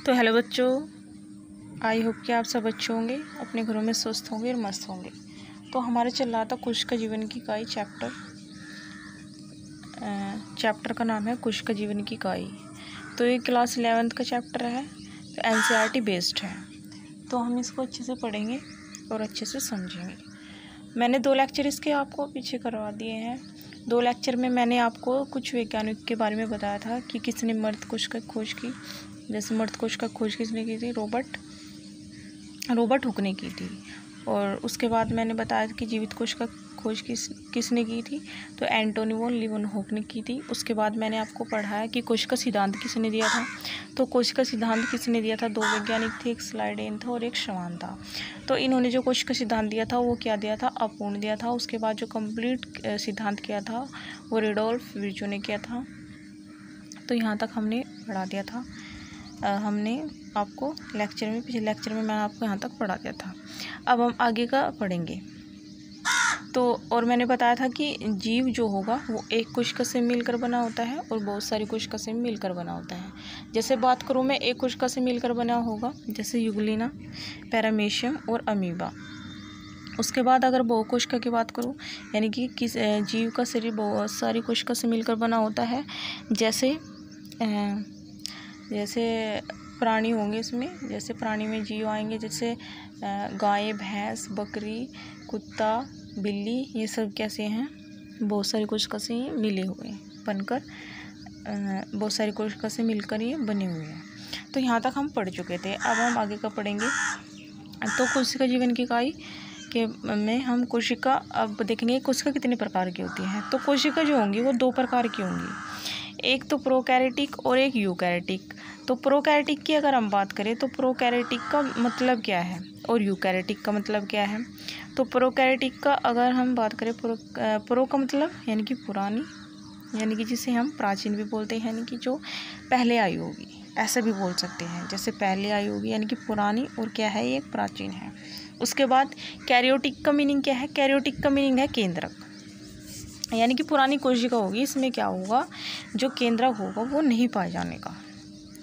तो हेलो बच्चों, I hope कि आप सब अच्छे होंगे, अपने घरों में स्वस्थ होंगे और मस्त होंगे। तो हमारा चल रहा था कुश का जीवन की इकाई चैप्टर का नाम है कुश का जीवन की इकाई। तो ये क्लास 11th का चैप्टर है, तो एनसीईआरटी बेस्ड है। तो हम इसको अच्छे से पढ़ेंगे और अच्छे से समझेंगे। मैंने 2 लेक्चर इसके आपको पीछे करवा दिए हैं। 2 लेक्चर में मैंने आपको कुछ वैज्ञानिक के बारे में बताया था कि किसने मर्द कोश की खोज की। जैसे मर्द कोश का खोज किसने की थी? रॉबर्ट हुक ने की थी। और उसके बाद मैंने बताया कि जीवित कोश का खोज किसने की थी? तो एंटोनी वॉन लीवनहोक ने की थी। उसके बाद मैंने आपको पढ़ाया कि कोश का सिद्धांत किसने दिया था। तो कोश का सिद्धांत किसने दिया था? 2 वैज्ञानिक थे, एक स्लाइडेन था और एक शवान था। तो इन्होंने जो कोश का सिद्धांत दिया था वो क्या दिया था? अपूर्ण दिया था। उसके बाद जो कंप्लीट सिद्धांत किया था वो रुडोल्फ विर्चो ने किया था। तो यहाँ तक हमने पढ़ा दिया था। हमने आपको पिछले लेक्चर में मैंने आपको यहाँ तक पढ़ा दिया था। अब हम आगे का पढ़ेंगे। तो और मैंने बताया था कि जीव जो होगा वो एक कोशिका से मिलकर बना होता है और बहुत सारी कोशिका से मिलकर बना होता है। जैसे बात करूँ मैं, एक कोशिका से मिलकर बना होगा जैसे यूग्लिना, पैरामीशियम और अमीबा। उसके बाद अगर बहुकोशिका की बात करूँ, यानी कि किस जीव का शरीर बहुत सारी कोशिका से मिलकर बना होता है। जैसे प्राणी होंगे इसमें, जैसे प्राणी में जीव आएंगे जैसे गाय, भैंस, बकरी, कुत्ता, बिल्ली, ये सब कैसे हैं? बहुत सारी कोशिका से मिले हुए बनकर, बहुत सारी कोशिका से मिलकर ये बने हुए हैं। तो यहाँ तक हम पढ़ चुके थे। अब हम आगे का पढ़ेंगे। तो कोशिका जीवन की इकाई के में हम कोशिका अब देखेंगे कोशिका कितने प्रकार की होती हैं। तो कोशिका जो होंगी वो 2 प्रकार की होंगी, एक तो प्रोकैरियोटिक और एक यूकैरियोटिक। तो प्रोकैरियोटिक की अगर हम बात करें तो प्रोकैरियोटिक का मतलब क्या है और यूकैरियोटिक का मतलब क्या है? तो प्रोकैरियोटिक का अगर हम बात करें, प्रो का मतलब यानी कि पुरानी, यानी कि जिसे हम प्राचीन भी बोलते हैं, यानी कि जो पहले आई होगी, ऐसे भी बोल सकते हैं। जैसे पहले आई होगी यानी कि पुरानी, और क्या है ये? प्राचीन है। उसके बाद कैरियोटिक का मीनिंग क्या है? कैरियोटिक का मीनिंग है केंद्रक, यानी कि पुरानी कोशिका होगी, इसमें क्या होगा? जो केंद्रक होगा वो नहीं पाए जाने का।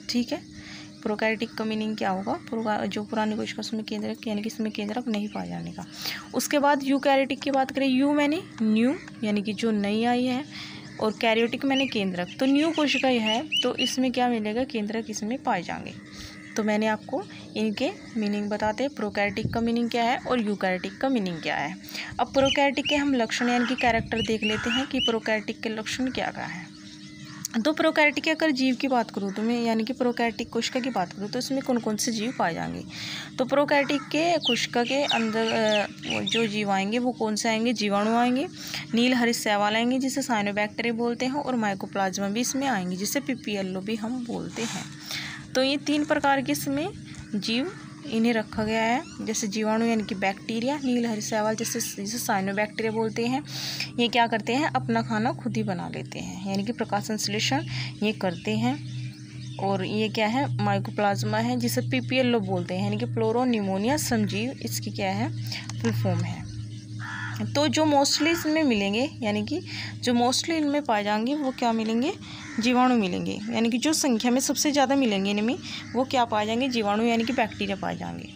ठीक है। प्रोकैरियोटिक का मीनिंग क्या होगा? जो पुरानी कोशिका उसमें केंद्रक, यानी कि इसमें केंद्रक नहीं पाए जाने का। उसके बाद यूकैरियोटिक की बात करें, यू मैंने न्यू, यानी कि जो नई आई है, और कैरियोटिक मैंने केंद्रक। तो न्यू कोशिका है तो इसमें क्या मिलेगा? केंद्रक इसमें पाए जाएंगे। तो मैंने आपको इनके मीनिंग बताते हैं, प्रोकैरियोटिक का मीनिंग क्या है और यूकैरियोटिक का मीनिंग क्या है। अब प्रोकैरियोटिक के हम लक्षण यानी कि कैरेक्टर देख लेते हैं कि प्रोकैरियोटिक के लक्षण क्या क्या है। तो प्रोकैरियोटिक के अगर जीव की बात करूँ तो मैं, यानी कि प्रोकैरियोटिक कोशिका की बात करूँ तो इसमें कौन कौन से जीव पाए जाएंगे? तो प्रोकैरियोटिक के कोशिका के अंदर जो जीव आएंगे वो कौन से आएंगे? जीवाणु आएंगे, नील हरित शैवाल आएंगे जिसे साइनोबैक्टीरिया बोलते हैं, और माइकोप्लाज्मा भी इसमें आएंगे जिसे पीपीएलओ भी हम बोलते हैं। तो ये 3 प्रकार के इसमें जीव इन्हें रखा गया है। जैसे जीवाणु यानी कि बैक्टीरिया, नील हरित शैवाल जिसे साइनोबैक्टीरिया बोलते हैं, ये क्या करते हैं? अपना खाना खुद ही बना लेते हैं, यानी कि प्रकाश संश्लेषण ये करते हैं। और ये क्या है? माइकोप्लाज्मा है जिसे पीपीएलओ बोलते हैं, यानी कि प्लोरो न्यूमोनिया समजीव, इसकी क्या है? फुल फॉर्म है। तो जो मोस्टली इसमें मिलेंगे, यानी कि जो मोस्टली इनमें पाए जाएंगे वो क्या मिलेंगे? जीवाणु मिलेंगे, यानी कि जो संख्या में सबसे ज़्यादा मिलेंगे इनमें वो क्या पाए जाएंगे? जीवाणु, यानी कि बैक्टीरिया पाए जाएंगे।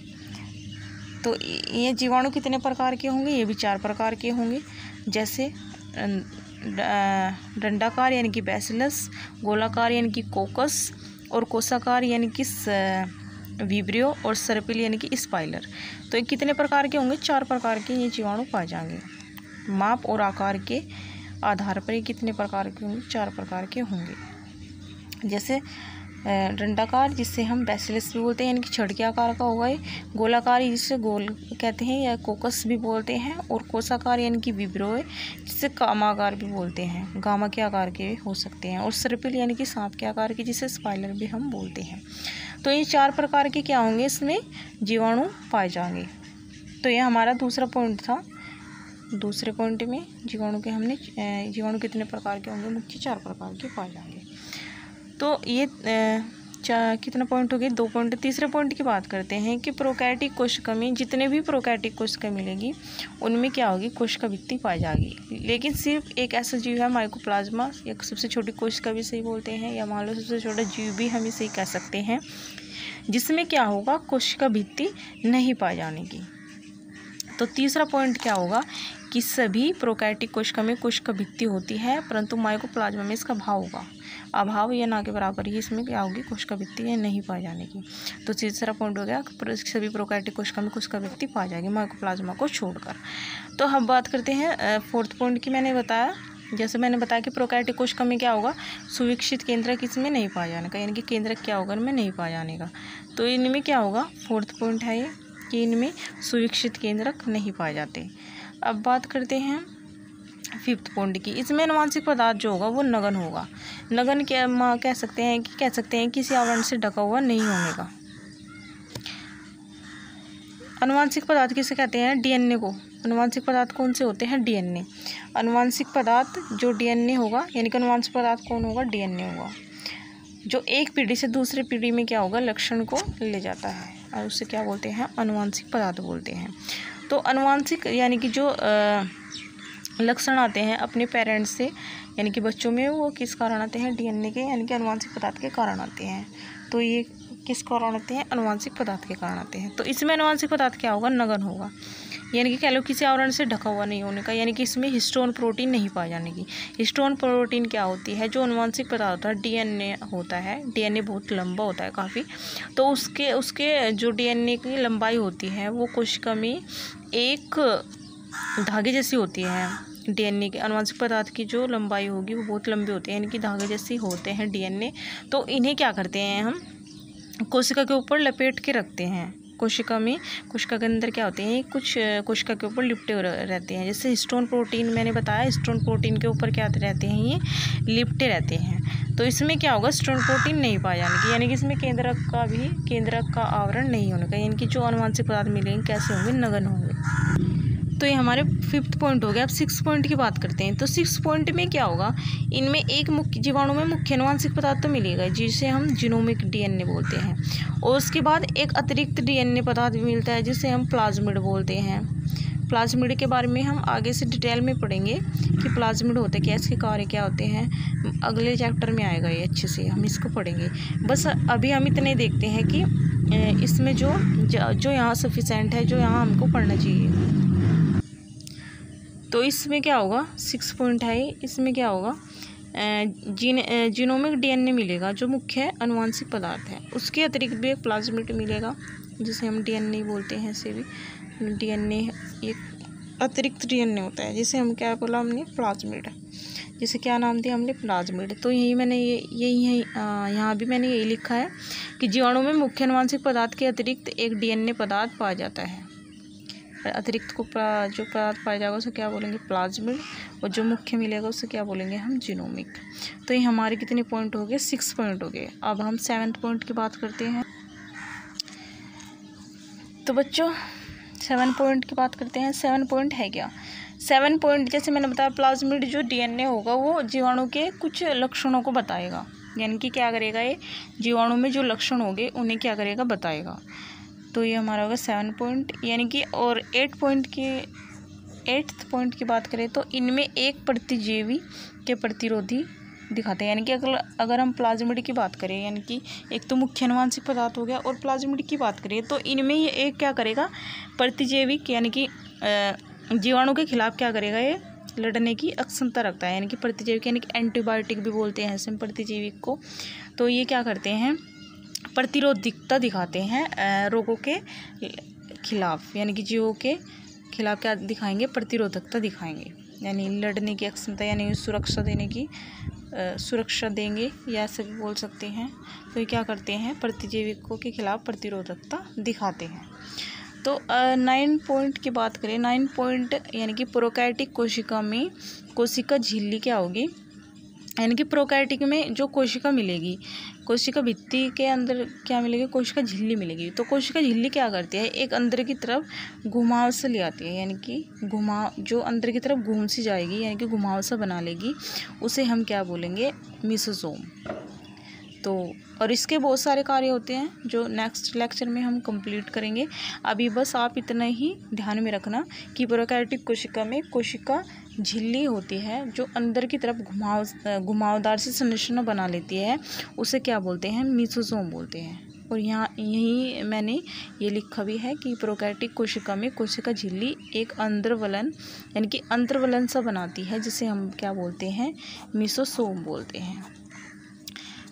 तो ये जीवाणु कितने प्रकार के होंगे? ये भी 4 प्रकार के होंगे। जैसे डंडाकार यानी कि बैसिलस, गोलाकार यानी कि कोकस, और कोषाकार यानी कि विब्रियो, और सर्पिल यानी कि स्पाइलर। तो ये कितने प्रकार के होंगे? 4 प्रकार के ये जीवाणु पाए जाएंगे। माप और आकार के आधार पर ये कितने प्रकार के होंगे? 4 प्रकार के होंगे। जैसे डंडाकार जिससे हम बैसिलस भी बोलते हैं, यानी कि छड़ के आकार का होगा ये। गोलाकार जिससे गोल कहते हैं या कोकस भी बोलते हैं, और कोषाकार यानी कि विब्रियो जिससे कामाकार भी बोलते हैं, गामा के आकार के हो सकते हैं, और सर्पिल यानी कि सांप के आकार के जिसे स्पाइलर भी हम बोलते हैं। तो ये 4 प्रकार के क्या होंगे? इसमें जीवाणु पाए जाएंगे। तो ये हमारा दूसरा पॉइंट था। दूसरे पॉइंट में जीवाणु के हमने जीवाणु कितने प्रकार के होंगे? मुख्य 4 प्रकार के पाए जाएंगे। तो ये कितना पॉइंट हो गए, 2 पॉइंट। तीसरे पॉइंट की बात करते हैं कि प्रोकैरियोटिक कोशिका में जितने भी प्रोकैरियोटिक कोशिका मिलेगी उनमें क्या होगी, कोशिका भित्ति पाई जाएगी। लेकिन सिर्फ एक ऐसा जीव है माइकोप्लाज्मा, या सबसे छोटी कोशिका भी सही बोलते हैं, या मान लो सबसे छोटा जीव भी हम इसे कह सकते हैं, जिसमें क्या होगा, कोशिका भित्ति नहीं पाई जाने की। तो तीसरा पॉइंट क्या होगा कि सभी प्रोकैरियोटिक कोशिका में कोशिका भित्ति होती है, परंतु माइकोप्लाज्मा में इसका अभाव होगा। अभाव या ना के बराबर ही इसमें क्या होगी, कोशिका भित्ति या नहीं पाई जाने की। तो तीसरा पॉइंट हो गया सभी प्रोकैरियोटिक कोशिका में कोशिका भित्ति पाई जाएगी माइकोप्लाज्मा को छोड़कर। तो हम बात करते हैं फोर्थ पॉइंट की। मैंने बताया, जैसे मैंने बताया कि प्रोकैरियोटिक कोशिका में क्या होगा, सुविकसित केंद्रक इसमें नहीं पाया जाने का, यानी कि केंद्रक क्या होगा, इनमें नहीं पाया जाने का। तो इनमें क्या होगा, फोर्थ पॉइंट है ये कि इनमें सुविकसित केंद्रक नहीं पाए जाते। अब बात करते हैं फिफ्थ पॉइंट की। इसमें अनुवांशिक पदार्थ जो होगा वो नगन होगा। नगन क्या कह सकते हैं किसी आवरण से ढका हुआ नहीं होने का। अनुवांशिक पदार्थ किसे कहते हैं, डीएनए को। अनुवांशिक पदार्थ कौन से होते हैं, डीएनए। अनुवांशिक पदार्थ जो डीएनए होगा, यानी कि अनुवांशिक पदार्थ कौन होगा, डीएनए होगा, जो एक पीढ़ी से दूसरी पीढ़ी में क्या होगा, लक्षण को ले जाता है, और उससे क्या बोलते हैं, अनुवांशिक पदार्थ बोलते हैं। तो अनुवांशिक यानी कि जो लक्षण आते हैं अपने पेरेंट्स से, यानी कि बच्चों में, वो किस कारण आते हैं, डीएनए के यानी कि अनुवांशिक पदार्थ के कारण आते हैं। तो ये किस कारण आते हैं, अनुवांशिक पदार्थ के कारण आते हैं। तो इसमें अनुवांशिक पदार्थ क्या होगा, नगन होगा, यानी कि कह लो किसी आवरण से ढका हुआ नहीं होने का, यानी कि इसमें हिस्टोन प्रोटीन नहीं पाए जाने की। हिस्टोन प्रोटीन क्या होती है, जो अनुवांशिक पदार्थ होता है, डीएनए होता है। डीएनए बहुत लंबा होता है काफ़ी, तो उसके जो डीएनए की लंबाई होती है वो कोशिका में एक धागे जैसी होती है। डीएनए के अनुवांशिक पदार्थ की जो लंबाई होगी वो बहुत लंबी होती है, यानी कि धागे जैसी होते हैं डीएनए। तो इन्हें क्या करते हैं हम, कोशिका के ऊपर लपेट के रखते हैं। कोशिका के अंदर क्या होते हैं, कुछ कोशिका के ऊपर लिपटे रहते हैं। जैसे हिस्टोन प्रोटीन मैंने बताया, हिस्टोन प्रोटीन के ऊपर क्या रहते हैं, ये लिपटे रहते हैं। तो इसमें क्या होगा, हिस्टोन प्रोटीन नहीं पाया जाने की, यानी कि इसमें केंद्रक का आवरण नहीं होने का, यानी कि जो अनुवांशिक पदार्थ मिलेंगे कैसे होंगे, नगन होंगे। तो ये हमारे फिफ्थ पॉइंट हो गया। अब सिक्स पॉइंट की बात करते हैं। तो सिक्स पॉइंट में क्या होगा, इनमें एक मुख्य जीवाणु में मुख्य अनुवांशिक पदार्थ तो मिलेगा, जिसे हम जीनोमिक डीएनए बोलते हैं, और उसके बाद एक अतिरिक्त डीएनए पदार्थ भी मिलता है जिसे हम प्लाज्मिड बोलते हैं। प्लाज्मिड के बारे में हम आगे से डिटेल में पढ़ेंगे कि प्लाज्मिड होते क्या, इसके कार्य क्या होते हैं, अगले चैप्टर में आएगा ये, अच्छे से हम इसको पढ़ेंगे। बस अभी हम इतने देखते हैं कि इसमें जो यहाँ सफिशेंट है, जो यहाँ हमको पढ़ना चाहिए। तो इसमें क्या होगा, 6 पॉइंट है, इसमें क्या होगा, जीनोमिक डीएनए मिलेगा जो मुख्य अनुवांशिक पदार्थ है। उसके अतिरिक्त भी एक प्लाज्मिड मिलेगा जिसे हम डीएनए बोलते हैं। इसे भी डीएनए एक अतिरिक्त डीएनए होता है जिसे हम क्या बोला हमने, प्लाज्मिड, जिसे क्या नाम दिया हमने, प्लाज्मिड। तो यही मैंने यहाँ भी मैंने यही लिखा है कि जीवाणु में मुख्य अनुवांशिक पदार्थ के अतिरिक्त एक डीएनए पदार्थ पाया जाता है। अतिरिक्त को जो पदार्थ पाया जाएगा उसे क्या बोलेंगे, प्लाज्मिड, और जो मुख्य मिलेगा उसे क्या बोलेंगे हम, जीनोमिक। तो ये हमारे कितने पॉइंट हो गए, 6 पॉइंट हो गए। अब हम 7th पॉइंट की बात करते हैं। तो बच्चों 7 पॉइंट की बात करते हैं। 7 पॉइंट है क्या, 7 पॉइंट जैसे मैंने बताया, प्लाज्मिड जो डीएनए होगा वो जीवाणु के कुछ लक्षणों को बताएगा, यानी कि क्या करेगा, ये जीवाणु में जो लक्षण होंगे उन्हें क्या करेगा, बताएगा। तो ये हमारा होगा 7 पॉइंट, यानी कि। और 8th पॉइंट की बात करें तो इनमें एक प्रतिजीवी के प्रतिरोधी दिखाते हैं, यानी कि अगर हम प्लाज्मिड की बात करें, यानी कि एक तो मुख्य अनुवांशिक पदार्थ हो गया, और प्लाज्मिड की बात करें तो इनमें ये एक क्या करेगा, प्रतिजीवी, यानी कि जीवाणु के खिलाफ क्या करेगा, ये लड़ने की अक्षमता रखता है, यानी कि प्रतिजीवी, यानी कि एंटीबायोटिक भी बोलते हैं ऐसे प्रतिजीवी को। तो ये क्या करते हैं, प्रतिरोधकता दिखाते हैं रोगों के खिलाफ, यानी कि जीवों के खिलाफ क्या दिखाएंगे, प्रतिरोधकता दिखाएंगे, यानी लड़ने की अक्षमता, यानी सुरक्षा देंगे, या ऐसे भी बोल सकते हैं। तो ये क्या करते हैं, प्रतिजीविकों के खिलाफ प्रतिरोधकता दिखाते हैं। तो 9 पॉइंट की बात करें, 9 पॉइंट यानी कि प्रोकैरियोटिक कोशिका में कोशिका झिल्ली क्या होगी, यानी कि प्रोकैरियोटिक में जो कोशिका मिलेगी, कोशिका भित्ति के अंदर क्या मिलेगी, कोशिका झिल्ली मिलेगी। तो कोशिका झिल्ली क्या करती है, एक अंदर की तरफ घुमाव से ले आती है, यानी कि जो अंदर की तरफ घूम सी जाएगी, यानी कि घुमाव सा बना लेगी, उसे हम क्या बोलेंगे, मिसोसोम। तो और इसके बहुत सारे कार्य होते हैं जो नेक्स्ट लेक्चर में हम कंप्लीट करेंगे। अभी बस आप इतना ही ध्यान में रखना कि प्रोकैरियोटिक कोशिका में कोशिका झिल्ली होती है जो अंदर की तरफ घुमावदार सी संरचना बना लेती है, उसे क्या बोलते हैं, मेसोसोम बोलते हैं। और यहाँ यही मैंने ये लिखा भी है कि प्रोकैरियोटिक कोशिका में कोशिका झिल्ली एक अंतर्वलन यानी कि अंतर्वलन सा बनाती है, जिसे हम क्या बोलते हैं, मेसोसोम बोलते हैं।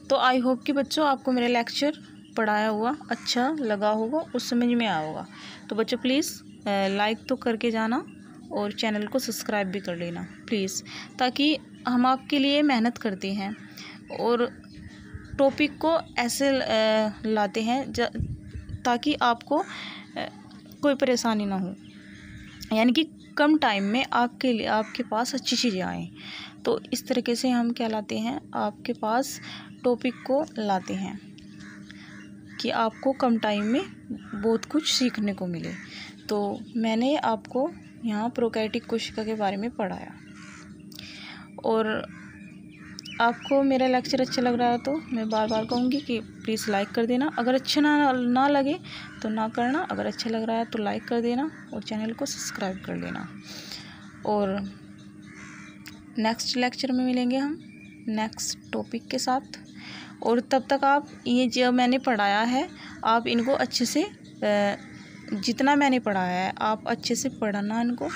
तो आई होप कि बच्चों आपको मेरा लेक्चर पढ़ाया हुआ अच्छा लगा होगा और समझ में आया होगा। तो बच्चों प्लीज़ लाइक तो करके जाना और चैनल को सब्सक्राइब भी कर लेना प्लीज़, ताकि हम आपके लिए मेहनत करते हैं और टॉपिक को ऐसे लाते हैं ताकि आपको कोई परेशानी ना हो, यानी कि कम टाइम में आपके पास अच्छी चीज़ें आएँ। तो इस तरीके से हम क्या लाते हैं, आपके पास टॉपिक को लाते हैं कि आपको कम टाइम में बहुत कुछ सीखने को मिले। तो मैंने आपको यहाँ प्रोकैरियोटिक कोशिका के बारे में पढ़ाया। और आपको मेरा लेक्चर अच्छा लग रहा है तो मैं बार बार कहूँगी कि प्लीज़ लाइक कर देना। अगर अच्छा ना लगे तो ना करना, अगर अच्छा लग रहा है तो लाइक कर देना और चैनल को सब्सक्राइब कर लेना। और नेक्स्ट लेक्चर में मिलेंगे हम नेक्स्ट टॉपिक के साथ। और तब तक आप ये जो मैंने पढ़ाया है आप इनको अच्छे से जितना मैंने पढ़ाया है आप अच्छे से पढ़ना इनको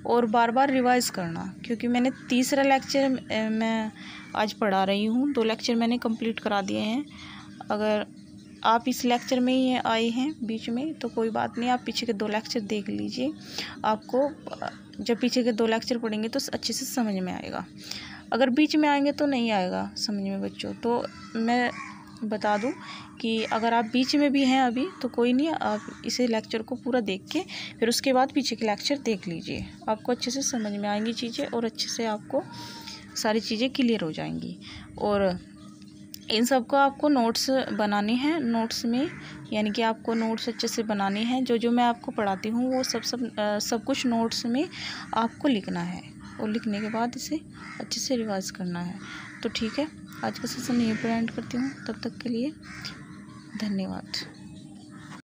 और बार बार रिवाइज़ करना, क्योंकि मैंने तीसरा लेक्चर मैं आज पढ़ा रही हूँ। 2 लेक्चर मैंने कंप्लीट करा दिए हैं। अगर आप इस लेक्चर में ही आए हैं बीच में तो कोई बात नहीं, आप पीछे के 2 लेक्चर देख लीजिए। आपको जब पीछे के 2 लेक्चर पढ़ेंगे तो अच्छे से समझ में आएगा। अगर बीच में आएंगे तो नहीं आएगा समझ में बच्चों। तो मैं बता दूं कि अगर आप बीच में भी हैं अभी तो कोई नहीं, आप इसे लेक्चर को पूरा देख के फिर उसके बाद पीछे के लेक्चर देख लीजिए, आपको अच्छे से समझ में आएंगी चीज़ें और अच्छे से आपको सारी चीज़ें क्लियर हो जाएंगी। और इन सब को आपको नोट्स बनाने हैं, नोट्स में यानी कि आपको नोट्स अच्छे से बनाने हैं। जो मैं आपको पढ़ाती हूँ वो सब कुछ नोट्स में आपको लिखना है और लिखने के बाद इसे अच्छे से रिवाइज करना है। तो ठीक है, आज का सेशन यहीं पर एंड करती हूँ। तब तक के लिए धन्यवाद।